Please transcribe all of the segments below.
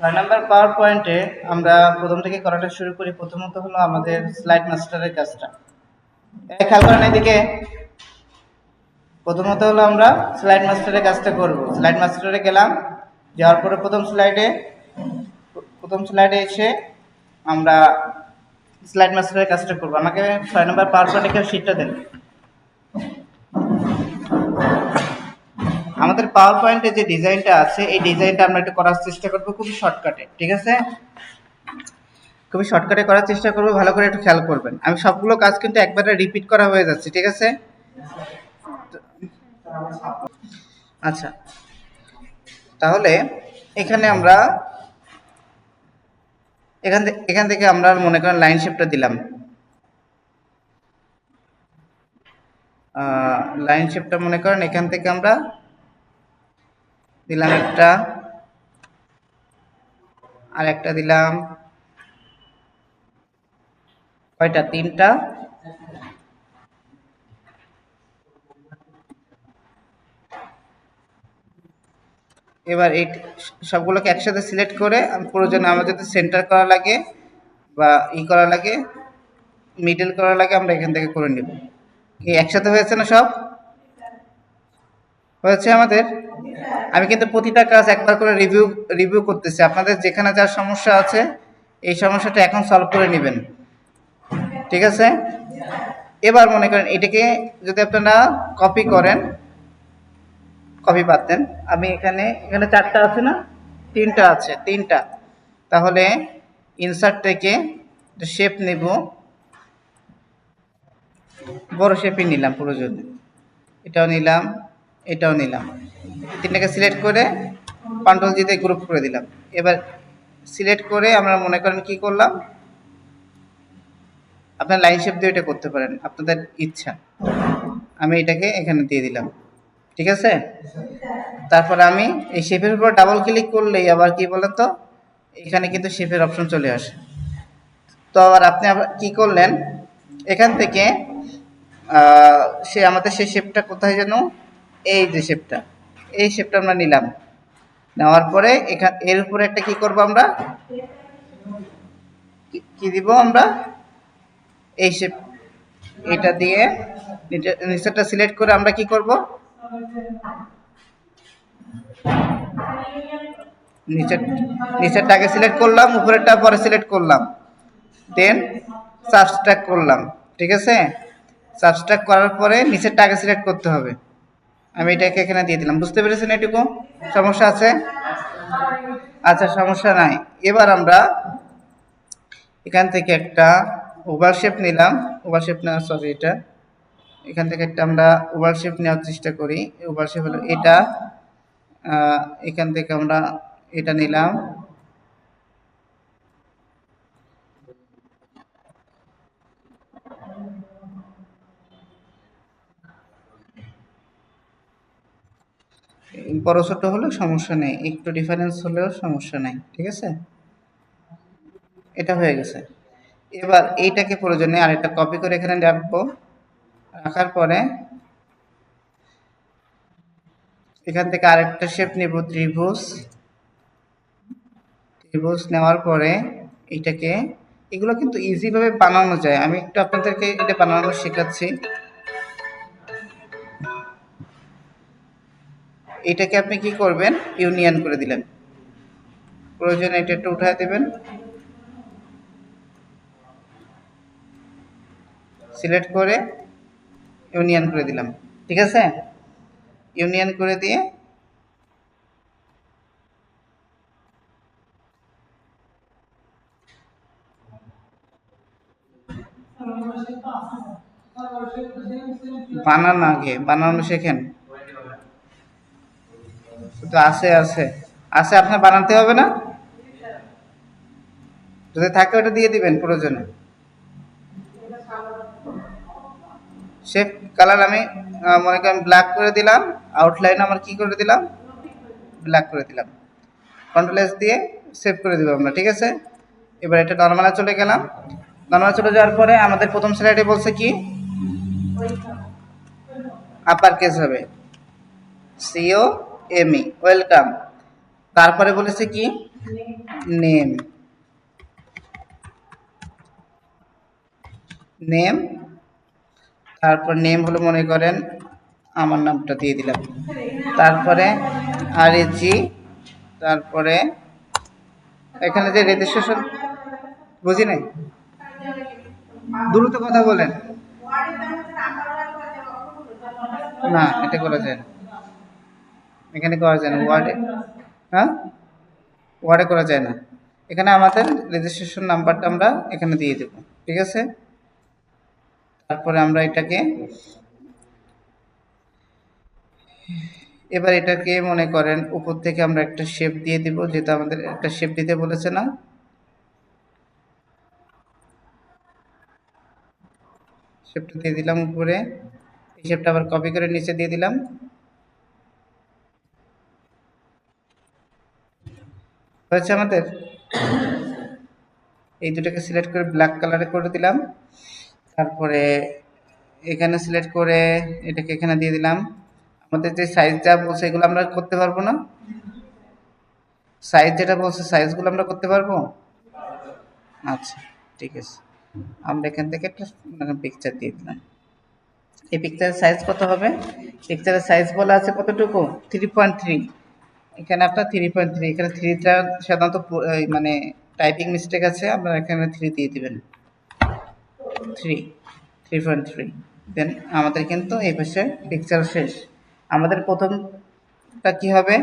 ছয় নম্বর পাওয়ার পয়েন্টে আমরা প্রথম থেকে করাটা শুরু করি। প্রথমত হলো আমাদের স্লাইড মাস্টারের কাজটা। খেয়াল করেন এদিকে। প্রথমত হলো আমরা স্লাইড মাস্টারের কাজটা করব। স্লাইড মাস্টারে গেলাম, যাওয়ার পরে প্রথম স্লাইডে এসে আমরা স্লাইড মাস্টারের কাজটা করব। আমাকে 6 নম্বর পাওয়ার পয়েন্টে কেউ শীটটা দেন। আমাদের পাওয়ার পয়েন্টে যে ডিজাইনটা আছে এই ডিজাইনটা আমরা একটু করার চেষ্টা করব খুবই শর্টকাটে, ঠিক আছে? খুবই শর্টকাটে করার চেষ্টা করব, ভালো করে একটু খেয়াল করবেন। আমি সবগুলো কাজ কিন্তু একবারে রিপিট করা হয়ে যাচ্ছে, ঠিক আছে? আচ্ছা, তাহলে এখানে আমরা এখান থেকে আমরা মনে করেন লাইন শেপটা দিলাম। লাইন শেপটা মনে করেন এখান থেকে আমরা দিলাম একটা, আর একটা দিলাম, কয়টা? 3টা। এবার এই সবগুলোকে একসাথে সিলেক্ট করে প্রয়োজনে আমার যদি সেন্টার করা লাগে বা করা লাগে, মিডল করা লাগে, আমরা এখান থেকে করে নেব। এই একসাথে হয়েছে না? সব হয়েছে আমাদের। আমি কিন্তু প্রতিটা কাজ একবার করে রিভিউ করতেছি। আপনাদের যেখানে যার সমস্যা আছে এই সমস্যাটা এখন সলভ করে নেবেন, ঠিক আছে? এবার মনে করেন এটাকে যদি আপনারা কপি করেন, কপি পাতেন। আমি এখানে 4টা আছে না? 3টা আছে, 3টা। তাহলে ইনসার্ট থেকে শেপ নেব, বড় শেপই নিলাম প্রয়োজনে। এটাও নিলাম, এটাও নিলাম। 3টাকে সিলেক্ট করে কন্ট্রোল জি দিয়ে গ্রুপ করে দিলাম। এবার সিলেক্ট করে আমরা মনে করেন কি করলাম, আপনার লাইন শেপ দিয়ে এটা করতে পারেন, আপনাদের ইচ্ছা। আমি এটাকে এখানে দিয়ে দিলাম, ঠিক আছে? তারপরে আমি এই শেপের উপর ডাবল ক্লিক করলেই আবার কি বলেন তো, এখানে কিন্তু শেপের অপশন চলে আসে। তো আবার আপনি কি করলেন, এখান থেকে আমাদের সেই শেপটা কোথায় যেন, এই যে শেপটা, এই শেপটা আমরা নিলাম। নেওয়ার পরে এর উপরে একটা কি করব, আমরা কি দিব, আমরা এই শেপ, এটা দিয়ে নিচেরটা সিলেক্ট করে আমরা কি করব, নিচেরটাকে সিলেক্ট করলাম, উপরেরটা পরে সিলেক্ট করলাম, দেন সাবস্ট্রাক্ট করলাম, ঠিক আছে? সাবস্ট্রাক্ট করার পরে নিচেরটাকে সিলেক্ট করতে হবে। আমি এটাকে এখানে দিয়ে দিলাম। বুঝতে পেরেছেন এটুকু? সমস্যা আছে? আচ্ছা, সমস্যা নাই। এবার আমরা এখান থেকে একটা ওভাল শেপ নিলাম, ওভাল শেপ না, সরি, এটা এখান থেকে একটা আমরা ওভাল শেপ নেওয়ার চেষ্টা করি। ওভাল শেপ হলো এটা, এখান থেকে আমরা এটা নিলাম, বড় ছোট হলেও সমস্যা নেই, একটু ডিফারেন্স হলেও সমস্যা নেই, ঠিক আছে? এটা হয়ে গেছে। এবার এইটাকে প্রয়োজনে আরেকটা কপি করে এখানে রাখবো। রাখার পরে এখান থেকে আরেকটা শেপ নেব, ত্রিভুজ। ত্রিভুজ নেওয়ার পরে এটাকে, এগুলো কিন্তু ইজিভাবে বানানো যায়। আমি একটু আপনাদেরকে এটা বানানো শেখাচ্ছি। এটাকে আপনি কি করবেন, ইউনিয়ন করে দিলেন। প্রয়োজনে এটা একটু উঠায় দেবেন, সিলেক্ট করে ইউনিয়ন করে দিলাম, ঠিক আছে? ইউনিয়ন করে দিয়ে বানান, আগে বানানো শেখেন। আছে আছে আছে, আপনার বানাতে হবে না? যদি থাকে ওটা দিয়ে দিবেন প্রয়োজনে। শেপ কালার আমি মনে করেন ব্ল্যাক করে দিলাম, আউটলাইন আমার কি করে দিলাম, ব্ল্যাক করে দিলাম। কন্ট্রোল এস দিয়ে সেভ করে দিব আমরা, ঠিক আছে? এবার এটা নর্মালে চলে গেলাম। নর্মালে চলে যাওয়ার পরে আমাদের প্রথম স্লাইডে বলছে কি, আপার কেস হবে, COME, ওয়েলকাম। তারপরে বলেছে কি, নেম নেম তারপর নেম হলো মনে করেন আমার নামটা দিয়ে দিলাম, তারপরে RAG, তারপরে এখানে যে রেজিস্ট্রেশন, বুঝি নাই, দ্রুত কথা বলেন। না, এটা করা যায় না, এখানে করা যায় না ওয়ার্ডে। হ্যাঁ, ওয়ার্ডে করা যায় না, এখানে আমাদের রেজিস্ট্রেশন নাম্বারটা আমরা এখানে দিয়ে দেব, ঠিক আছে। তারপরে আমরা এটাকে এবার এটাকে মনে করেন উপর থেকে আমরা একটা শেপ দিয়ে দিব, যেটা আমাদের একটা শেপ দিতে বলেছে না, শেপটা দিয়ে দিলাম উপরে, এই শেপটা আবার কপি করে নিচে দিয়ে দিলাম। হয়েছে আমাদের, এই দুটোকে সিলেক্ট করে ব্ল্যাক কালারে করে দিলাম, তারপরে এখানে সিলেক্ট করে এটাকে এখানে দিয়ে দিলাম। আমাদের যে সাইজ যা বলছে এগুলো আমরা করতে পারবো না, সাইজ যেটা বলছে সাইজগুলো আমরা করতে পারবো। আচ্ছা ঠিক আছে, আমরা এখান থেকে একটা পিকচার দিয়ে দিলাম। এই পিকচারের সাইজ কত হবে, পিকচারের সাইজ বলা আছে কতটুকু, 3.3, এখানে আপনার 3.3, এখানে 3টা সাধারণত মানে টাইপিং মিস্টেক আছে, আপনারা এখানে 3 দিয়ে দিবেন, 3.3। দেন আমাদের কিন্তু এই পাশে পিকচার শেষ। আমাদের প্রথমটা কি হবে,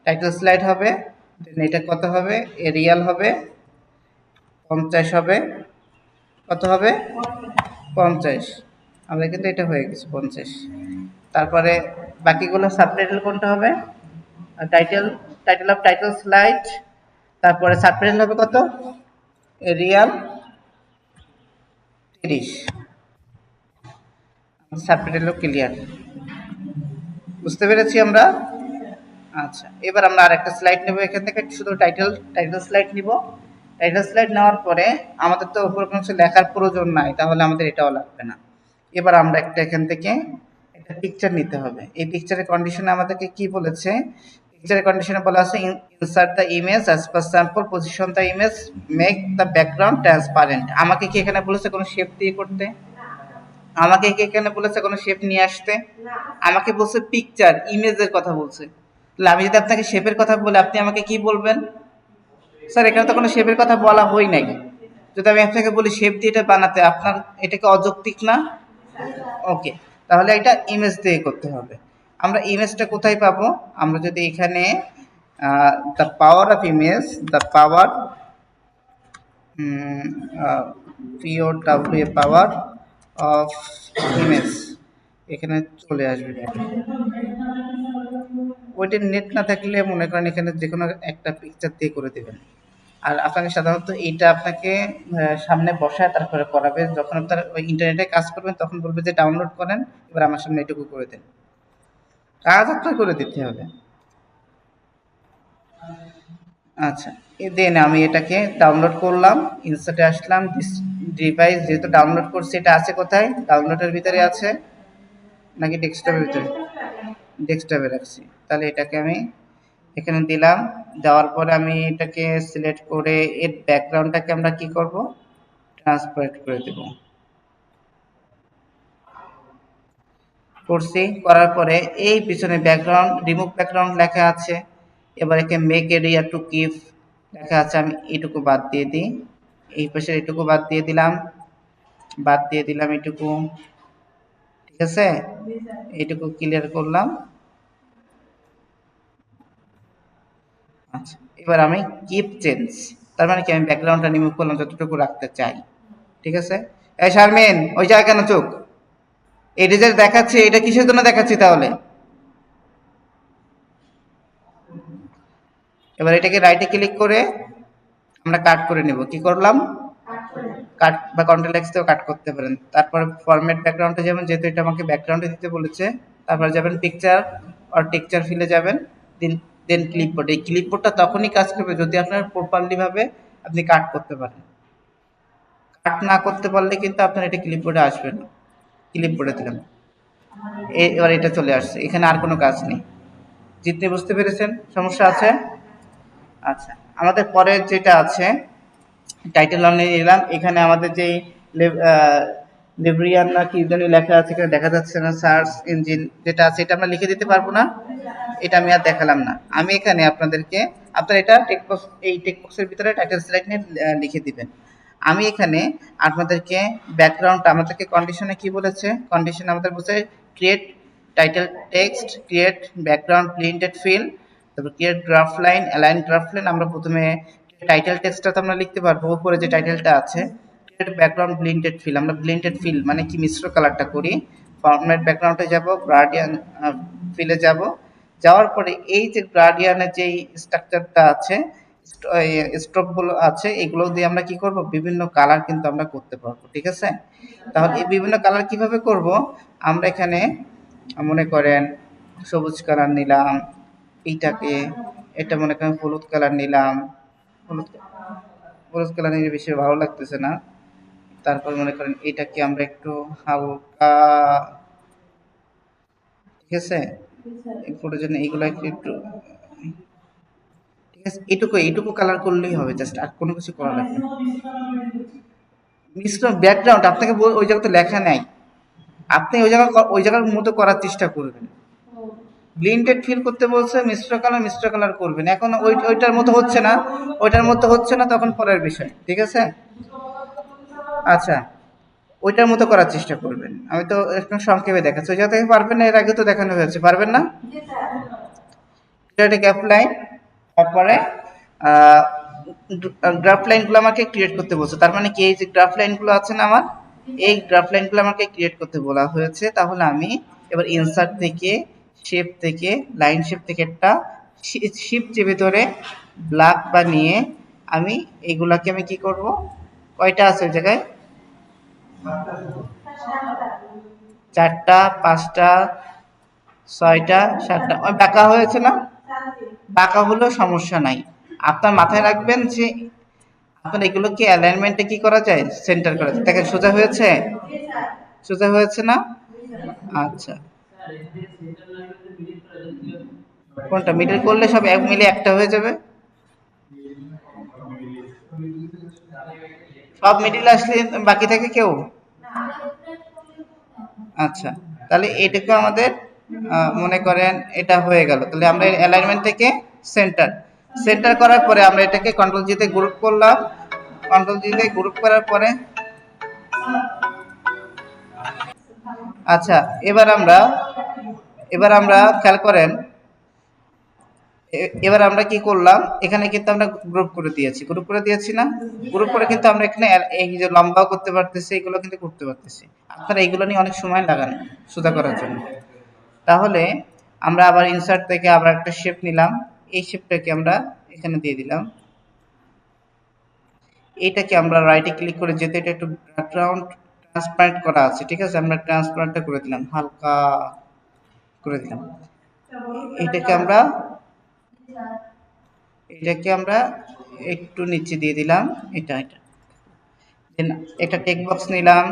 টাইটেল স্লাইড হবে, দেন এটা কত হবে, এরিয়াল হবে 50 হবে, কত হবে 50, আমাদের কিন্তু এটা হয়ে গেছে 50। তারপরে বাকিগুলো সাবটাইটেল কোনটা হবে, title, title of title slide, তারপরে সাবটাইটেল হবে কত, এরিয়াল 30, সাবটাইটেলও ক্লিয়ার, বুঝতে পেরেছি আমরা। আচ্ছা, এবার আমরা আরেকটা স্লাইড নেব, এখান থেকে শুধু টাইটেল স্লাইড নিব। টাইটেল স্লাইড নেওয়ার পরে আমাদের তো উপরে কোনো কিছু লেখার প্রয়োজন নাই, তাহলে আমাদের এটাও লাগবে না। এবার আমরা একটা এখান থেকে একটা পিকচার নিতে হবে। এই পিকচারের কন্ডিশনে আমাদেরকে কি বলেছে, পিকচারের কন্ডিশনে বলা আছে insert the image as per sample, position the image, make the background transparent. আমাকে কি এখানে বলেছে কোনো শেপ দিয়ে করতে, আমাকে কি এখানে বলেছে কোনো শেপ নিয়ে আসতে, আমাকে বলছে পিকচার ইমেজের কথা বলছে। তাহলে আমি যদি আপনাকে শেপের কথা বলি, আপনি আমাকে কি বলবেন, স্যার এখানে তো কোনো শেপের কথা বলা হয় নাই। যদি আমি আপনাকে বলি শেপ দিয়ে এটা বানাতে, আপনার এটাকে অযৌক্তিক না, ওকে, তাহলে এটা ইমেজ দিয়ে করতে হবে। আমরা ইমেজটা কোথায় পাবো, আমরা যদি এখানে the power of image, the power POW power of image, এখানে চলে আসবে। ওইটার নেট না থাকলে মনে করেন এখানে যে কোনো একটা পিকচার দিয়ে করে দেবেন। আর আপনাকে সাধারণত এইটা আপনাকে সামনে বসায় তারপরে করাবে, যখন আপনার ওই ইন্টারনেটে কাজ করবেন তখন বলবে যে ডাউনলোড করেন, এবার আমার সামনে এটুকু করে দেন, কাজ আপনার করে দিতে হবে। আচ্ছা, দেন আমি এটাকে ডাউনলোড করলাম, ইনসার্টে আসলাম, ডিভাইস যেহেতু ডাউনলোড করছি, এটা আছে কোথায়, ডাউনলোডের ভিতরে আছে নাকি ডেস্কটপের ভিতরে, ডেস্কটপে রাখছি। তাহলে এটাকে আমি এখানে দিলাম, দেওয়ার পরে আমি এটাকে সিলেক্ট করে এর ব্যাকগ্রাউন্ডটাকে আমরা কি করব, ট্রান্সপারেন্ট করে দেব। করছি, করার পরে এই পিছনে ব্যাকগ্রাউন্ড, রিমুভ ব্যাকগ্রাউন্ড লেখা আছে, এবার একে মেক এরিয়া টু কিপ লেখা আছে, আমি এইটুকু বাদ দিয়ে দিই, এই পাশের এইটুকু বাদ দিয়ে দিলাম, এইটুকু, ঠিক আছে, এইটুকু ক্লিয়ার করলাম। আচ্ছা, এবার আমি কিপ চেঞ্জ, তার মানে কি আমি ব্যাকগ্রাউন্ডটা রিমুভ করলাম যতটুকু রাখতে চাই, ঠিক আছে। এই শারমিন, ওই জায়গায় কেন চোখ, এটা যে দেখাচ্ছে এটা কিসের জন্য দেখাচ্ছি তাহলে, এবার এটাকে রাইটে ক্লিক করে আমরা কাট করে নেব, কি করলাম, কাট বা কন্ট্রোল এক্স দিয়েও কাট করতে পারেন। তারপর ফরম্যাট ব্যাকগ্রাউন্ডে যাবেন, যেহেতু এটা আমাকে ব্যাকগ্রাউন্ডে দিতে বলেছে, তারপর যাবেন পিকচার আর টেক্সচার ফিলে যাবেন, দেন দেন ক্লিপবোর্ড। এই ক্লিপবোর্ডটা তখনই কাজ করবে যদি আপনার প্রপারলি ভাবে আপনি কাট করতে পারেন, কাট না করতে পারলে কিন্তু আপনার এটা ক্লিপবোর্ডে আসবে না। ক্লিপবোর্ডে দিলাম, এবার এটা চলে আসছে, এখানে আর কোনো কাজ নেই। জিততে বুঝতে পেরেছেন, সমস্যা আছে? আচ্ছা, আমাদের পরের যেটা আছে টাইটেল অনলি নিলাম। এখানে আমাদের যেই লিব্রিয়ান না কি জানি লেখা আছে, এখানে দেখা যাচ্ছে না, সার্চ ইঞ্জিন যেটা আছে এটা আমরা লিখে দিতে পারবো না, এটা আমি আর দেখালাম না। আমি এখানে আপনাদেরকে, আপনারা এটা টেক্সট এই টেক্সটের ভিতরে টাইটেল সিলেক্ট নিয়ে লিখে দিবেন। আমি এখানে আপনাদেরকে ব্যাকগ্রাউন্ড, আমাদেরকে কন্ডিশনে কি বলেছে, কন্ডিশন আমাদের বলছে create title text, create background printed fill, তারপর create graph line, align graph line. আমরা প্রথমে টাইটেল টেক্সটটা তো আমরা লিখতে পারবো, উপরে যে টাইটেলটা আছে ক্রিয়েট ব্যাকগ্রাউন্ড ব্লিন্ডেড ফিল, আমরা ব্লিন্ডেড ফিল মানে কি মিশ্র কালারটা করি। ফরম্যাট ব্যাকগ্রাউন্ডে যাব, গ্রাডিয়ান ফিলে যাব, যাওয়ার পরে এই যে গ্রাডিয়ানের যেই স্ট্রাকচারটা আছে, স্ট্রোকগুলো আছে, এগুলো দিয়ে আমরা কি করব, বিভিন্ন কালার কিন্তু আমরা করতে পারবো। ঠিক আছে, তাহলে এই বিভিন্ন কালার কিভাবে করব, আমরা এখানে মনে করেন সবুজ কালার নিলাম, এইটাকে, এটা মনে করেন হলুদ কালার নিলাম, হলুদ হলুদ কালার নিলে বেশি ভালো লাগতেছে না। তারপর মনে করেন এটাকে আমরা একটু হালকা, ঠিক আছে, একটুর জন্য এইগুলো একটু একটু, ঠিক আছে, এটুকু এইটুকু কালার করলেই হবে, জাস্ট আর কোনো কিছু করা লাগবে না। মিশ্র ব্যাকগ্রাউন্ড আপনাকে ওই জায়গাতে লেখা নাই, আপনি ওই জায়গার মতো করার চেষ্টা করবেন। ব্লিন্ডেড ফিল করতে বলছে, মিশ্র কালার করবেন। এখন ওইটার মতো হচ্ছে না, ওইটার মতো হচ্ছে না, তখন পরের বিষয়। ঠিক আছে, আচ্ছা, ওইটার মতো করার চেষ্টা করবেন। আমি তো একটু সংক্ষেপে দেখাচ্ছি, ওই জায়গা থেকে পারবেন না, এর আগে তো দেখানো হয়েছে, পারবেন না। এটা গ্রাফ লাইন, তারপরে গ্রাফ লাইনগুলো আমাকে ক্রিয়েট করতে বলছে, তার মানে কি এই যে গ্রাফ লাইনগুলো আছে না আমার, এই গ্রাফ লাইনগুলো আমাকে ক্রিয়েট করতে বলা হয়েছে। তাহলে আমি এবার ইনসার্ট থেকে, শেপ থেকে, লাইন শেপ থেকে একটা শিপ চেপে ধরে ব্ল্যাক বানিয়ে আমি এইগুলাকে আমি কি করব, কয়টা আছে ওই জায়গায়, 4টা, 5টা, 6টা, 7টা, ওই বাঁকা হয়েছে না, বাঁকা হলেও সমস্যা নাই। আপনার মাথায় রাখবেন যে আপনার এগুলোকে অ্যালাইনমেন্টে কি করা যায়, সেন্টার করা যায়। দেখেন সোজা হয়েছে, সোজা হয়েছে না, আচ্ছা, কোনটা মিডল করলে সব এক মিলে একটা হয়ে যাবে, সব মিডিল আসলে বাকি থাকে কেউ, আচ্ছা, তাহলে এটুকু আমাদের মনে করেন এটা হয়ে গেল। তাহলে আমরা অ্যালাইনমেন্ট থেকে সেন্টার, সেন্টার করার পরে আমরা এটাকে কন্ট্রোল জি তে গ্রুপ করলাম, কন্ট্রোল জি তে গ্রুপ করার পরে, আচ্ছা, এবার আমরা খেয়াল করেন, এবার আমরা কি করলাম, এখানে কিন্তু আমরা গ্রুপ করে দিয়েছি না, গ্রুপ করে কিন্তু আমরা এখানে এই যে লম্বাও করতে পারতেছি, এগুলো কিন্তু করতে পারতেছি। আপনারা এইগুলো নিয়ে অনেক সময় লাগান সোজা করার জন্য। তাহলে আমরা আবার ইনসার্ট থেকে আবার একটা শেপ নিলাম, এই শেপটাকে আমরা এখানে দিয়ে দিলাম, এইটাকে আমরা রাইটে ক্লিক করে, যেতে এটা একটু ব্যাকগ্রাউন্ড ট্রান্সপারেন্ট করা আছে, ঠিক আছে, আমরা ট্রান্সপারেন্টটা করে দিলাম, হালকা করে দিলাম। এটাকে আমরা একটু নিচে দিয়ে দিলাম, এটা দেন একটা টেক্সট বক্স নিলাম,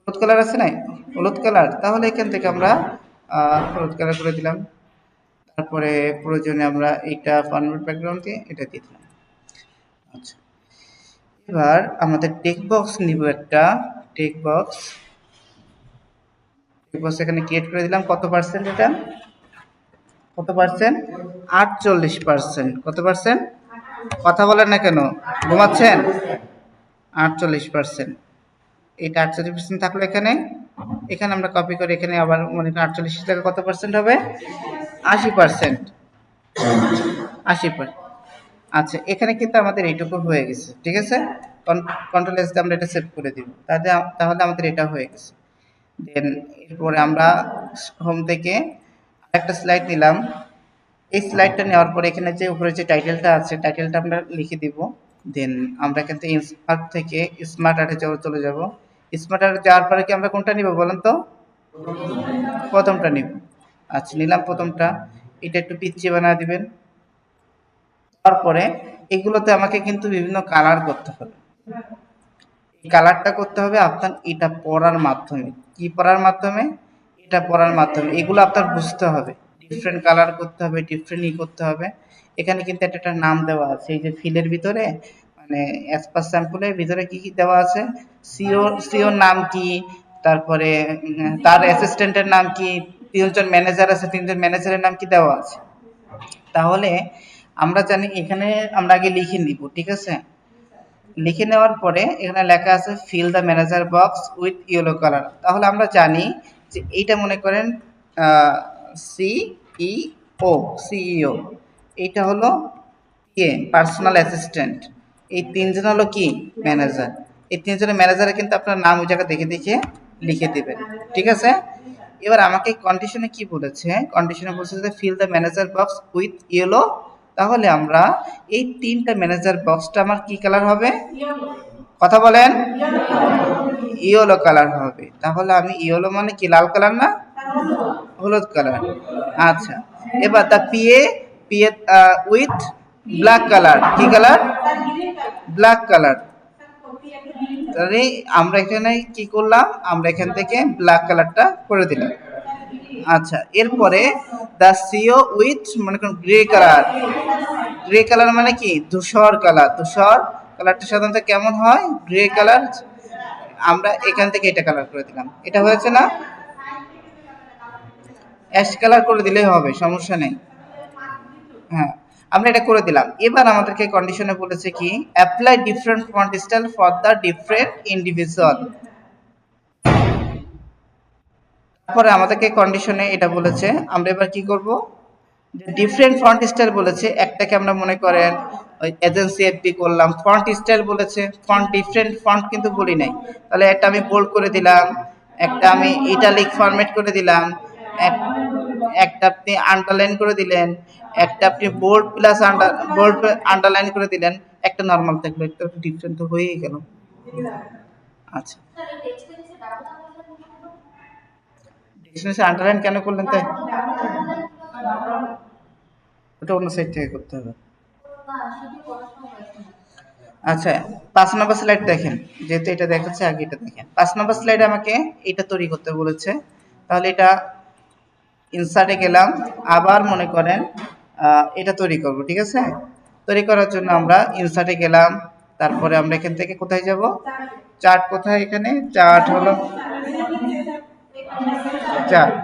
হলুদ কালার আছে না, হলুদ কালার, তাহলে এখান থেকে আমরা হলুদ কালার করে দিলাম। তারপরে প্রয়োজনে আমরা এইটা ফরম্যাট ব্যাকগ্রাউন্ড দিয়ে এটা দিয়ে দিলাম। আচ্ছা, এবার আমাদের টেক্সট বক্স নিব, একটা টেক্সট বক্স এখানে ক্রিয়েট করে দিলাম। কত পার্সেন্ট এটা, কত পার্সেন্ট, 48%। কত পার্সেন্ট, কথা বলেন না কেন, ঘুমাচ্ছেন, 48%। এটা 48% থাকলো এখানে, এখানে আমরা কপি করে এখানে আবার মনে করেন 48 টাকা কত পার্সেন্ট হবে, 80%, 80%। আচ্ছা, এখানে কিন্তু আমাদের এইটুকু হয়ে গেছে। ঠিক আছে, কন্ট্রোল এস দিয়ে আমরা এটা সেভ করে দিব, তাহলে আমাদের এটা হয়ে গেছে। দেন এরপরে আমরা হোম থেকে একটা স্লাইড নিলাম, এই স্লাইডটা নেওয়ার পরে এখানে যে উপরে যে টাইটেলটা আছে, টাইটেলটা আমরা লিখে দিব। দেন আমরা এখান থেকে ইনস্পার্ট থেকে স্মার্ট আর্টে চলে যাব। স্মার্ট আর্টে যাওয়ার পরে কি আমরা কোনটা নিব বলেন তো, প্রথমটা নিব। আচ্ছা, নিলাম প্রথমটা, এটা একটু পিচ্ছি বানিয়ে দিবেন। তারপরে এগুলোতে আমাকে কিন্তু বিভিন্ন কালার করতে হবে, এই কালারটা করতে হবে আপনার এটা পড়ার মাধ্যমে। কি পড়ার মাধ্যমে, এটা পড়ার মাধ্যমে, এগুলো আপনার বুঝতে হবে। ডিফারেন্ট কালার করতে হবে, ডিফারেন্ট করতে হবে। এখানে কিন্তু একটা নাম দেওয়া আছে, এই যে ফিলের ভিতরে মানে অ্যাজ পার স্যাম্পলের ভিতরে কি কি দেওয়া আছে, সিওর নাম কি, তারপরে তার অ্যাসিস্ট্যান্টের নাম কি, তিনজন ম্যানেজার আছে, তিনজন ম্যানেজারের নাম কি দেওয়া আছে। তাহলে আমরা জানি এখানে আমরা আগে লিখে নিব, ঠিক আছে। লিখে নেওয়ার পরে এখানে লেখা আছে fill the manager box with yellow colour. তাহলে আমরা জানি যে এইটা মনে করেন সিইও, সিইও এইটা হলো কে, পার্সোনাল অ্যাসিস্ট্যান্ট। এই তিনজন হলো কি, ম্যানেজার। এই তিনজনের ম্যানেজারে কিন্তু আপনার নাম ওই জায়গা দেখে দেখে লিখে দিবেন, ঠিক আছে। এবার আমাকে কন্ডিশনে কি বলেছে, কন্ডিশনে বলছে যে fill the manager box with yellow. তাহলে আমরা এই তিনটা ম্যানেজার বক্সটা আমার কি কালার হবে, কথা বলেন, ইয়েলো কালার হবে। তাহলে আমি ইয়েলো মানে কি, লাল কালার না, হলুদ কালার। আচ্ছা, এবার দা PA, PA with black colour, কি কালার, ব্ল্যাক কালার। তাহলে আমরা এখানে কি করলাম, আমরা এখান থেকে ব্ল্যাক কালারটা করে দিলাম। আচ্ছা, এরপরে দা সিও উইথ মনে করুন গ্রে কালার। গ্রে কালার মানে কি, ধূসর কালার। ধূসর কালারটা সাধারণত কেমন হয়, গ্রে কালার। আমরা এখান থেকে এটা কালার করে দিলাম। এটা হয়েছে না, অ্যাশ কালার করে দিলেই হবে, সমস্যা নেই। হ্যাঁ, আমরা এটা করে দিলাম। এবার আমাদেরকে কন্ডিশনে বলেছে কি, apply different font style for the different individual. তারপরে আমাদেরকে কন্ডিশনে এটা বলেছে, আমরা এবার কি করব, ডিফারেন্ট ফন্ট স্টাইল বলেছে। একটাকে আমরা মনে করেন ওই এজেন্সি এফপি করলাম, ফন্ট স্টাইল বলেছে, ফন্ট ডিফারেন্ট ফন্ট কিন্তু বলি নাই। তাহলে একটা আমি বোল্ড করে দিলাম, একটা আমি ইটালিক ফরম্যাট করে দিলাম, একটা আপনি আন্ডারলাইন করে দিলেন, একটা আপনি বোল্ড প্লাস বোল্ড আন্ডারলাইন করে দিলেন, একটা নর্মাল থাকলো, একটা ডিফারেন্ট তো হয়েই গেল। আচ্ছা, ডিসটেন্সে আন্ডারলাইন কেন করলেন তাই, ওটা অন্য সাইড থেকে করতে হবে। আচ্ছা, 5 নম্বর স্লাইড দেখেন, যেহেতু এটা দেখাচ্ছে আগে এটা দেখেন। 5 নম্বর স্লাইডে আমাকে এটা তৈরি করতে বলেছে। তাহলে এটা ইনসার্টে গেলাম, আবার মনে করেন এটা তৈরি করব, ঠিক আছে। তৈরি করার জন্য আমরা ইনসার্টে গেলাম, তারপরে আমরা এখান থেকে কোথায় যাব, চার্ট কোথায়, এখানে চার্ট হলো, চার্ট,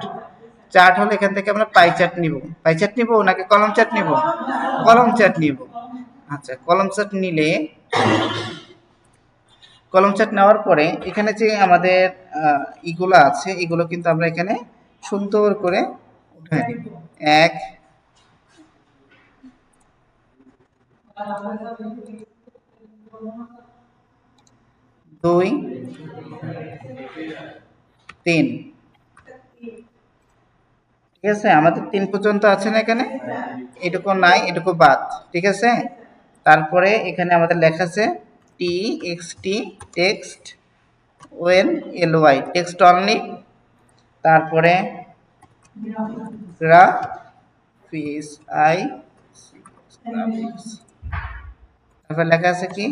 চার্ট হলো এখান থেকে আমরা পাই চার্ট নিব। পাই চার্ট নিব নাকি কলম চার্ট নিব, কলম চার্ট নিব। আচ্ছা, কলম চার্ট নিলে, কলম চার্ট নেওয়ার পরে এখানে যে আমাদের ইগুলো আছে, এগুলো কিন্তু আমরা এখানে সুন্দর করে উঠাই দিব। 1 2 3, ঠিক আছে। আমাদের 3 পর্যন্ত আছে না এখানে, এটুকু নাই, এটুকু বাদ, ঠিক আছে। তারপরে এখানে আমাদের লেখা আছে টি এক্স টি, টেক্সট, ওয়েন এল ওয়াই, টেক্সট অনলি। তারপরে গ্রাফিক্স, আই গ্রাফিক্স। তারপর লেখা আছে কি,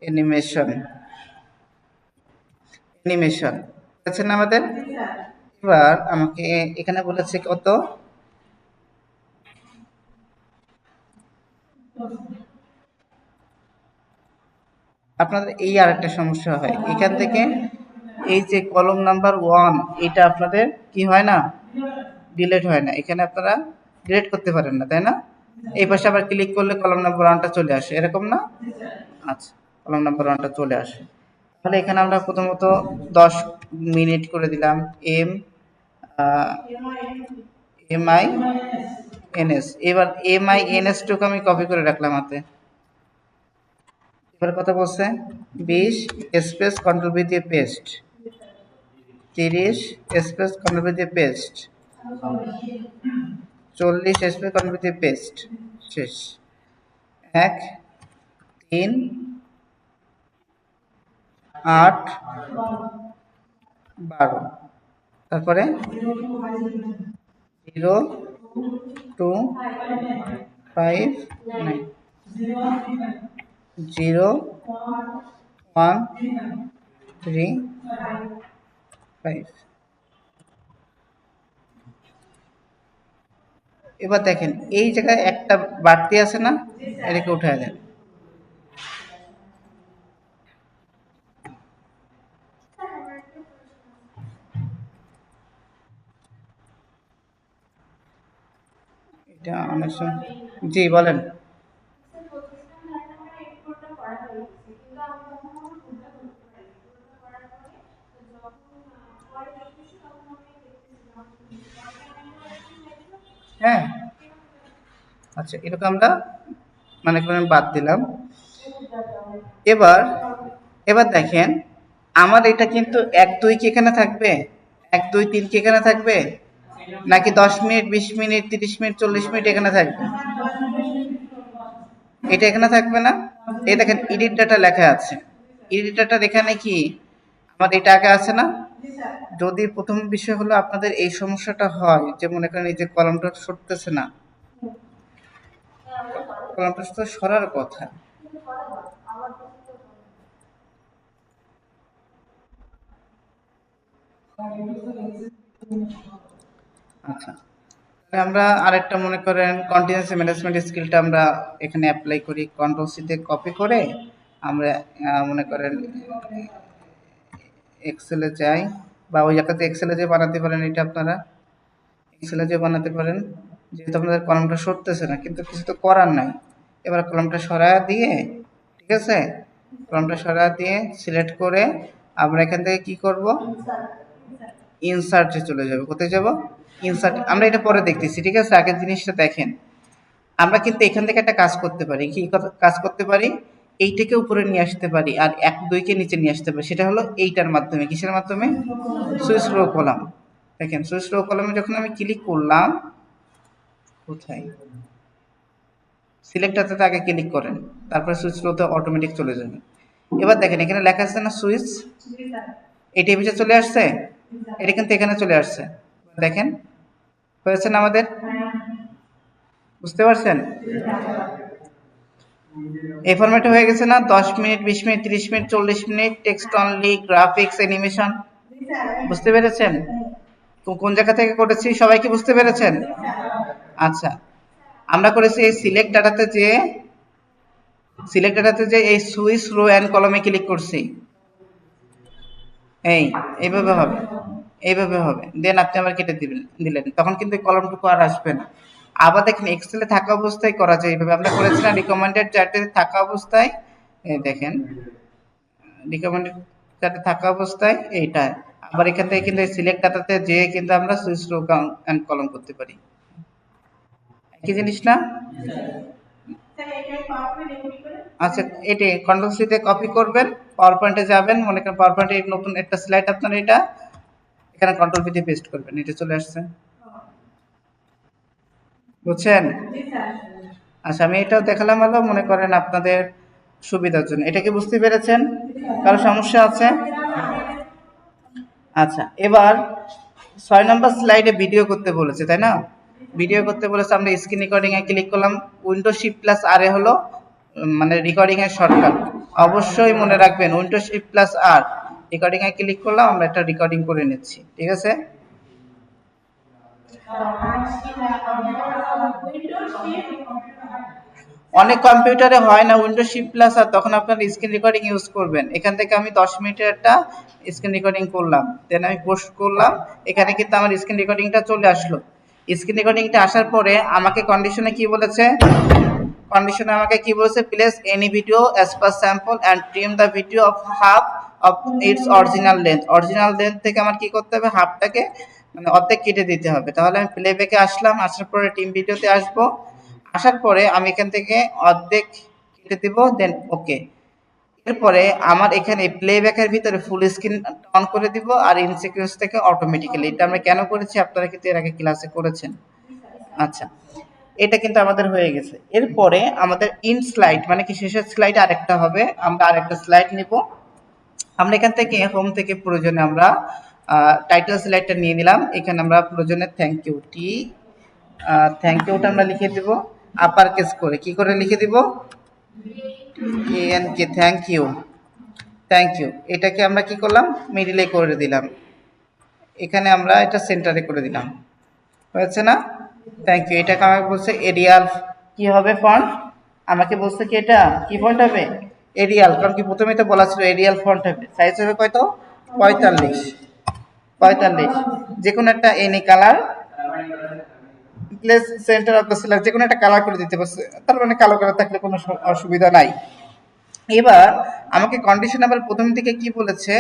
অ্যানিমেশন, অ্যানিমেশন আছে না আমাদের। এবার আমাকে এখানে বলেছে কত, আপনাদের এই আর একটা সমস্যা হয় এখান থেকে, এই যে কলম নাম্বার 1 এটা আপনাদের কি হয় না, ডিলিট হয় না। এখানে আপনারা ডিলিট করতে পারেন না, তাই না। এই পাশে আবার ক্লিক করলে কলম নাম্বার 1টা চলে আসে, এরকম না। আচ্ছা, কলম নাম্বার 1টা চলে আসে। তাহলে এখানে আমরা প্রথমত 10 মিনিট করে দিলাম, এম আই এন এস। এবার MINS টুকু আমি কপি করে রাখলাম হাতে। এবার কথা বলছে 20 স্পেস কন্ট্রোল ভি দিয়ে পেস্ট, 30 স্পেস কন্ট্রোল ভি দিয়ে পেস্ট, 40 স্পেস কন্ট্রোল ভি দিয়ে পেস্ট, শেষ। 1 3 8 12, তারপরে 0 2 5 9, 0 1 3 5। এবার দেখেন এই জায়গায় একটা বাড়তি আছে না, এটাকে উঠায় দেন। এটা অনেক সময়, জি বলেন। হ্যাঁ, আচ্ছা এটাকে আমরা মানে করেন বাদ দিলাম। এবার এবার দেখেন আমার এটা কিন্তু 1 2 কি এখানে থাকবে, 1 2 3 কি এখানে থাকবে, নাকি 10 মিনিট 20 মিনিট 30 মিনিট 40 মিনিট এখানে থাকবে? এটা এখানে থাকবে না। এই দেখেন এডিট ডাটা লেখা আছে, এডিট ডাটার এখানে কি আমার এটা আগে আছে না। যদি প্রথম বিষয় হলো আপনাদের এই সমস্যাটা হয় যে মনে করেন এই যে কলমটা সরতেছে না, কলমটা তো সরার কথা। আচ্ছা, তাহলে আমরা আরেকটা মনে করেন কন্টিনিউয়াস ম্যানেজমেন্ট স্কিলটা আমরা এখানে অ্যাপ্লাই করি। কন্ট্রোল সিতে কপি করে আমরা মনে করেন এক্সেলে যাই, বা ওই জায়গাতে এক্সেলে যে বানাতে পারেন, এটা আপনারা এক্সেলে যে বানাতে পারেন। যেহেতু আপনাদের কলমটা সরতেছে না, কিন্তু কিছু তো করার নাই। এবার কলমটা সরায়া দিয়ে, ঠিক আছে, কলমটা সরায়া দিয়ে সিলেক্ট করে আমরা এখান থেকে কি করব, ইনসার্টে চলে যাব। কোথায় যাব, ইনসার্ট। আমরা এটা পরে দেখতেছি, ঠিক আছে, আগের জিনিসটা দেখেন। আমরা কিন্তু এখান থেকে একটা কাজ করতে পারি। কি কাজ করতে পারি, এইটাকে উপরে নিয়ে আসতে পারি আর 1 2 কে নিচে নিয়ে আসতে পারি। সেটা হলো এইটার মাধ্যমে। কিসের মাধ্যমে, সুইচ রো কলাম। দেখেন সুইচ রো কলামে যখন আমি ক্লিক করলাম, কোথায়, সিলেক্টরটাতে আগে ক্লিক করেন, তারপরে সুইচ রোতে অটোমেটিক চলে যাবে। এবার দেখেন এখানে লেখা আছে না সুইচ, এই টেবিলে চলে আসছে, এটা কিন্তু এখানে চলে আসছে। দেখেন হয়েছে না আমাদের, বুঝতে পারছেন? এই ফরম্যাটে হয়ে গেছে না, 10 minute 20 minute 30 minute 40 minute, text only, graphics, animation. বুঝতে পেরেছেন কোন জায়গা থেকে করেছি, সবাই কি বুঝতে পেরেছেন? আচ্ছা, আমরা করেছি এই সিলেক্ট ডাটাতে যে এই সুইচ রো অ্যান্ড কলমে ক্লিক করছি, এইভাবে হবে, এইভাবে হবে। দেন আপনি আবার কেটে দিলেন, তখন কিন্তু এই কলমটুকু আর আসবে না। আবার দেখেন এক্সেলে থাকা অবস্থায় করা যায় এইভাবে। আমরা করেছিলাম রিকমেন্ডেড চার্টে থাকা অবস্থায়, এই দেখেন রিকমেন্ডেড চার্টে থাকা অবস্থায় এইটা। আবার এখান থেকে কিন্তু সিলেক্ট ডাটাতে যেয়ে কিন্তু আমরা সুইচ রো অ্যান্ড কলম করতে পারি। একই জিনিস না? আচ্ছা, এটি কন্ট্রোল সি তে কপি করবেন, পাওয়ার পয়েন্টে যাবেন, মনে করেন পাওয়ার পয়েন্টে নতুন একটা স্লাইড আপনার এটা, এখানে কন্ট্রোল ভি দিয়ে পেস্ট করবেন, এটা চলে আসছে। বুঝছেন? আচ্ছা, আমি এটাও দেখালাম হলো মনে করেন আপনাদের সুবিধার জন্য। এটা কি বুঝতে পেরেছেন? কারো সমস্যা আছে? আচ্ছা, এবার 6 নম্বর স্লাইডে ভিডিও করতে বলেছে, তাই না? ভিডিও করতে বলেছে, আমরা স্ক্রিন রেকর্ডিং এ ক্লিক করলাম। উইন্ডো শিফট প্লাস আর এ হলো মানে রেকর্ডিং এর শর্টকাট। অবশ্যই মনে রাখবেন উইন্ডো শিফট প্লাস আর, রেকর্ডিং এ ক্লিক করলাম, আমরা একটা রেকর্ডিং করে নিচ্ছি, ঠিক আছে? অনেক কম্পিউটারে হয় না উইন্ডো শিফট প্লাস আর, তখন আপনার স্ক্রিন রেকর্ডিং ইউজ করবেন। এখান থেকে আমি 10 মিনিটের একটা স্ক্রিন রেকর্ডিং করলাম, দেন আমি পোস্ট করলাম, এখানে কিন্তু আমার স্ক্রিন রেকর্ডিংটা চলে আসলো। স্ক্রিন রেকর্ডিংটা আসার পরে আমাকে কন্ডিশনে কি বলেছে, কন্ডিশনে আমাকে কি বলেছে, place any video as per sample and trim the video of half of its original length. Original length থেকে আমার কি করতে হবে, হাফটাকে মানে অর্ধেক কেটে দিতে হবে। তাহলে আমি প্লেব্যাকে আসলাম, আসার পরে টিম ভিডিওতে আসবো, আসার পরে আমি এখান থেকে অর্ধেক কেটে দিব, দেন ওকে। এরপরে আমার এখানে প্লেব্যাকের ভিতরে ফুল স্ক্রিন অন করে দিব আর ইন সিকোয়েন্স থেকে অটোমেটিক্যালি। এটা আমরা কেন করেছি, আপনারা কিন্তু এর আগে ক্লাসে করেছেন। আচ্ছা, এটা কিন্তু আমাদের হয়ে গেছে। এরপরে আমাদের ইন স্লাইড মানে কি শেষের স্লাইড আরেকটা হবে, আমরা আরেকটা স্লাইড নিব। আমরা এখান থেকে হোম থেকে প্রয়োজনে আমরা টাইটেল স্লাইডটা নিয়ে নিলাম। এখানে আমরা প্রয়োজনে থ্যাংক ইউ থ্যাংক ইউটা আমরা লিখে দিব আপার কেস করে। কি করে লিখে দিব, এন কে, থ্যাংক ইউ। এটাকে আমরা কি করলাম, মিডিলে করে দিলাম, এখানে আমরা এটা সেন্টারে করে দিলাম। হয়েছে না? Thank you. এটাকে আমাকে বলছে এরিয়াল কি হবে ফন্ট, আমাকে বলছে কি এটা কি ফন্ট হবে, এরিয়াল, কারণ কি প্রথমে তো বলা ছিল এরিয়াল ফন্ট হবে। সাইজ হবে কত, 45, 45। যে কোনো একটা any colour, place centre of the সিলার, যে কোনো একটা কালার করে দিতে পারছে, তার মানে কালো কালার থাকলে কোনো অসুবিধা নাই। এবার আমাকে কন্ডিশন আবার প্রথম দিকে কি বলেছে,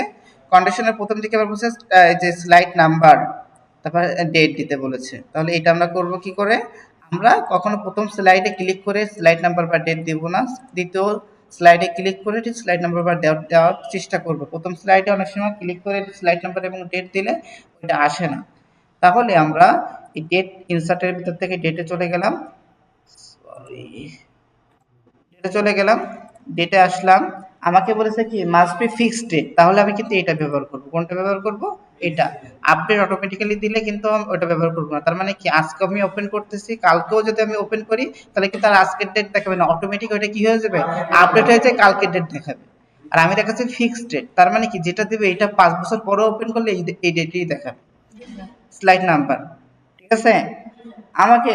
কন্ডিশনের প্রথম দিকে আবার বলছে যে স্লাইড নাম্বার, তারপর ডেট দিতে বলেছে। তাহলে এটা আমরা করব কি করে, আমরা কখনো প্রথম স্লাইডে ক্লিক করে স্লাইড নাম্বার বা ডেট দিব না, দ্বিতীয় স্লাইডে ক্লিক করে ঠিক স্লাইড নাম্বার বা দেওয়ার চেষ্টা করব। প্রথম স্লাইডে অনেক সময় ক্লিক করে স্লাইড নাম্বার এবং ডেট দিলে ওইটা আসে না। তাহলে আমরা এই ডেট ইনসার্টের ভিতর থেকে ডেটে চলে গেলাম, ডেটে চলে গেলাম, ডেটে আসলাম। আমাকে বলেছে কি মাস্ট বি ফিক্সড ডেট, তাহলে আমি কিন্তু এটা ব্যবহার করব। কোনটা ব্যবহার করব, এটা। আপডেট অটোমেটিক্যালি দিলে কিন্তু আমি ওটা ব্যবহার করব না। তার মানে কি আজকে আমি ওপেন করতেছি, কালকেও যদি আমি ওপেন করি তাহলে কিন্তু আর আজকের ডেট দেখাবে না, অটোমেটিক ওটা কি হয়ে যাবে, আপডেট হয়ে যায়, কালকের ডেট দেখাবে। আর আমি দেখাচ্ছি ফিক্সড ডেট, তার মানে কি যেটা দিবে এটা 5 বছর পরে ওপেন করলে এই ডেটেই দেখাবে। স্লাইড নাম্বার, ঠিক আছে। আমাকে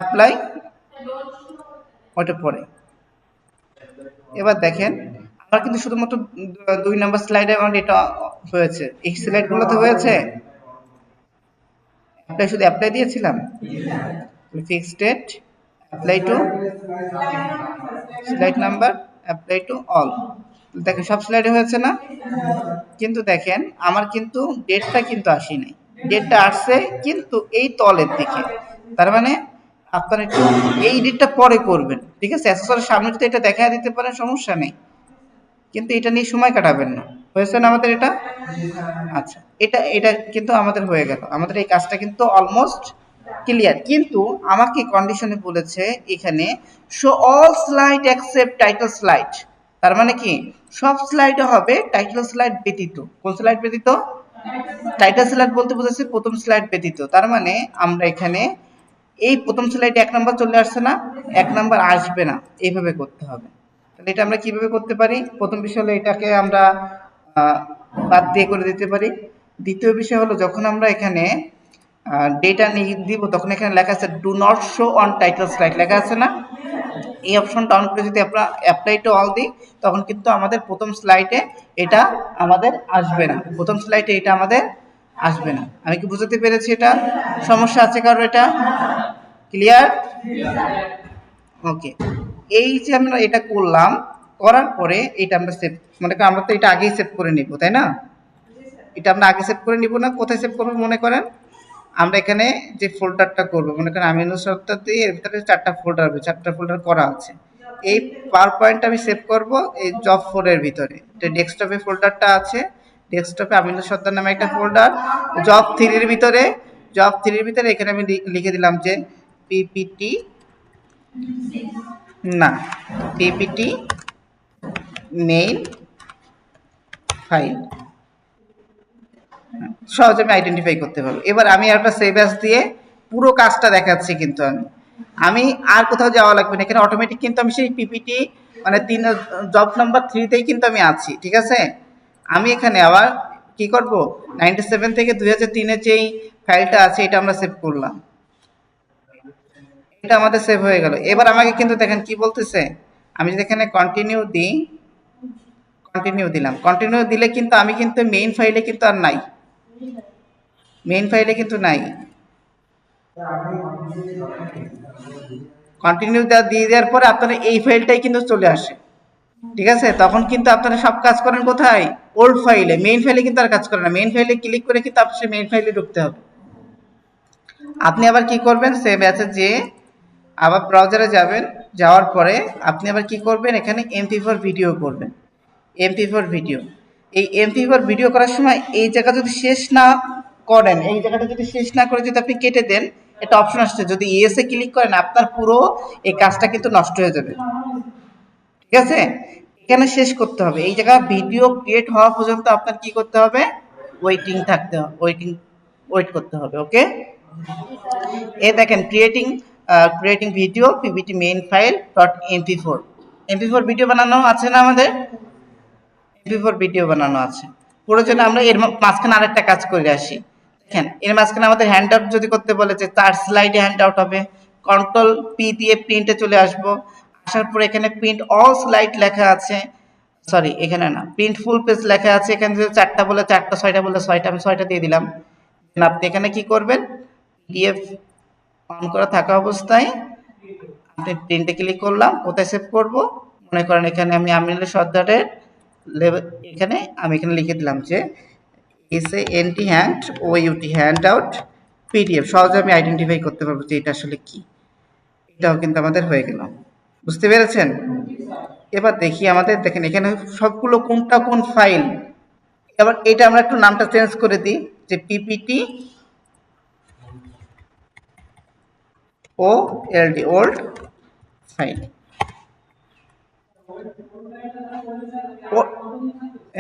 অ্যাপ্লাই ওটা পরে। এবার দেখেন আমার কিন্তু শুধুমাত্র 2 নম্বর স্লাইডে আমার এটা হয়েছে, এই স্লাইডগুলোতে হয়েছে অ্যাপ্লাই, শুধু অ্যাপ্লাই দিয়েছিলাম, fixed date, apply to slide number, apply to all. দেখেন সব স্লাইডে হয়েছে না, কিন্তু দেখেন আমার কিন্তু ডেটটা কিন্তু আসি নাই, ডেটটা আসছে কিন্তু এই তলের দিকে। তার মানে আপনার একটু এই ডেটটা পরে করবেন, ঠিক আছে। অ্যাসেসরের সামনে যদি এটা দেখা দিতে পারেন সমস্যা নেই, কিন্তু এটা নিয়ে সময় কাটাবেন না। হয়েছে না আমাদের এটা, আচ্ছা এটা এটা কিন্তু আমাদের হয়ে গেল, আমাদের এই কাজটা কিন্তু অলমোস্ট ক্লিয়ার। কিন্তু আমাকে কন্ডিশনে বলেছে এখানে show all slide except title slide, তার মানে কি সব স্লাইডে হবে টাইটেল স্লাইড ব্যতীত। কোন স্লাইড ব্যতীত, টাইটেল স্লাইড বলতে বুঝাচ্ছে প্রথম স্লাইড ব্যতীত। তার মানে আমরা এখানে এই প্রথম স্লাইডে 1 নম্বর চলে আসছে না, 1 নম্বর আসবে না, এইভাবে করতে হবে। তাহলে এটা আমরা কিভাবে করতে পারি, প্রথম বিষয় হলো এটাকে আমরা বাদ দিয়ে করে দিতে পারি। দ্বিতীয় বিষয় হলো যখন আমরা এখানে ডেটা দিব তখন এখানে লেখা আছে do not show on title slide লেখা আছে না, এই অপশনটা অন করে যদি আমরা অ্যাপ্লাই টু অল দিই তখন কিন্তু আমাদের প্রথম স্লাইডে এটা আমাদের আসবে না, প্রথম স্লাইডে এটা আমাদের আসবে না। আমি কি বুঝতে পেরেছি, এটা সমস্যা আছে কারণ এটা ক্লিয়ার, ওকে। এই যে আমরা এটা করলাম, করার পরে এটা আমরা সেভ, মনে করেন আমরা তো এটা আগেই সেভ করে নিব, তাই না, এটা আমরা আগে সেভ করে নিব না, কোথায় সেভ করবো মনে করেন, আমরা এখানে যে ফোল্ডারটা করবো, মনে করেন আমিনুল সত্তার দিয়ে এর ভিতরে 4টা ফোল্ডার হবে, 4টা ফোল্ডার করা আছে। এই পাওয়ার পয়েন্টটা আমি সেভ করব এই জব 4 এর ভিতরে, যে ডেস্কটপে ফোল্ডারটা আছে, ডেস্কটপে আমিনুল সত্তার নামে একটা ফোল্ডার, জব 3 এর ভিতরে, জব 3 এর ভিতরে এখানে আমি লিখে দিলাম যে পিপিটি, না পিপিটি মেইন ফাইল, সহজে আমি আইডেন্টিফাই করতে পারবো। এবার আমি একটা সেভ অ্যাজ দিয়ে পুরো কাজটা দেখাচ্ছি, কিন্তু আমি আর কোথাও যাওয়া লাগবে না, এখানে অটোমেটিক কিন্তু আমি সেই পিপিটি মানে জব নাম্বার 3তেই কিন্তু আমি আছি, ঠিক আছে। আমি এখানে আবার কি করব, 97 থেকে 2003-এর যেই ফাইলটা আছে এটা আমরা সেভ করলাম, এটা আমাদের সেভ হয়ে গেল। এবার আমাকে কিন্তু দেখেন কি বলতেছে, আমি যদি এখানে কন্টিনিউ দিই, কন্টিনিউ দিলাম, কন্টিনিউ দিলে কিন্তু আমি কিন্তু মেইন ফাইলে কিন্তু আর নাই, মেইন ফাইলে কিন্তু নাই, কন্টিনিউ দিয়ে দেওয়ার পরে আপনারা এই ফাইলটাই কিন্তু চলে আসে, ঠিক আছে। তখন কিন্তু আপনারা সব কাজ করেন কোথায়, ওল্ড ফাইলে, মেইন ফাইলে কিন্তু আর কাজ করেন না, মেইন ফাইলে ক্লিক করে কিন্তু আপনার মেইন ফাইলে ঢুকতে হবে। আপনি আবার কি করবেন, সেভ অ্যাসে যে আবার ব্রাউজারে যাবেন, যাওয়ার পরে আপনি আবার কি করবেন, এখানে MP4 ভিডিও করবেন, MP4 ভিডিও। এই MP4 ভিডিও করার সময় এই জায়গা যদি শেষ না করেন, এই জায়গাটা যদি শেষ না করে যদি আপনি কেটে দেন, একটা অপশন আসছে, যদি ইয়েসে ক্লিক করেন আপনার পুরো এই কাজটা কিন্তু নষ্ট হয়ে যাবে, ঠিক আছে। এখানে শেষ করতে হবে, এই জায়গা ভিডিও ক্রিয়েট হওয়া পর্যন্ত আপনার কি করতে হবে, ওয়েটিং থাকতে হবে, ওয়েট করতে হবে, ওকে। এই দেখেন creating video PPT main file dot MP four video বানানো আছে না আমাদের, এমপি4 ভিডিও বানানো আছে। প্রয়োজনে আমরা এর মাঝখানে আরেকটা কাজ করে আসি, দেখেন এর মাঝখানে আমাদের হ্যান্ড আউট যদি করতে বলে যে 4 স্লাইডে হ্যান্ড আউট হবে, কন্ট্রোল পি দিয়ে প্রিন্টে চলে আসবো। আসার পর এখানে প্রিন্ট অল স্লাইড লেখা আছে, সরি এখানে না, প্রিন্ট ফুল পেজ লেখা আছে। এখানে যদি 4টা বলে 4টা, 6টা বলে 6টা, আমি 6টা দিয়ে দিলাম। আপনি এখানে কি করবেন, পিডিএফ অন করা থাকা অবস্থায় আপনি প্রিন্টে ক্লিক করলাম। কোথায় সেভ করব, মনে করেন এখানে আমি আমিনুল সর্দারের এখানে আমি এখানে লিখে দিলাম যে SANT hand OUT hand out PDF. সহজে আমি আইডেন্টিফাই করতে পারবো যে এটা আসলে কি। এটাও কিন্তু আমাদের হয়ে গেল, বুঝতে পেরেছেন? এবার দেখি আমাদের, দেখেন এখানে সবগুলো কোনটা কোন ফাইল। এবার এটা আমরা একটু নামটা চেঞ্জ করে দিই যে পিপিটি OLD ওল্ড ফাইল।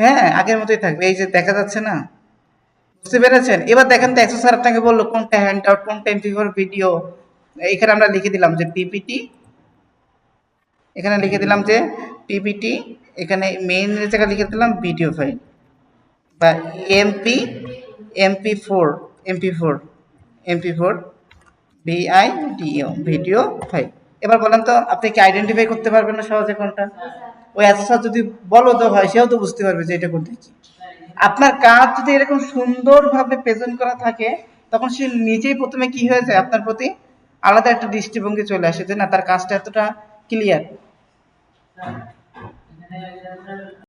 হ্যাঁ আগের মতোই থাকবে, এই যে দেখা যাচ্ছে না, বুঝতে পেরেছেন? এবার দেখেন তো একশো স্যার আপনাকে বললো কোনটা হ্যান্ড আউট কোনটা MP4 ভিডিও। এখানে আমরা লিখে দিলাম যে পিপিটি, এখানে লিখে দিলাম যে পিপিটি, এখানে মেইন জায়গায় লিখে দিলাম ভিডিও ফাইল বা MP4 MP4 VIDO video file. এবার বলেন তো আপনি কি আইডেন্টিফাই করতে পারবেন না সহজে কোনটা? ওই অ্যাসেসর যদি বলো তো হয় সেও তো বুঝতে পারবে যে এটা কোনটা কি। আপনার কাজ যদি এরকম সুন্দরভাবে প্রেজেন্ট করা থাকে তখন সে নিজেই প্রথমে কি হয়ে যায়, আপনার প্রতি আলাদা একটা দৃষ্টিভঙ্গি চলে আসে যে না তার কাজটা এতটা ক্লিয়ার।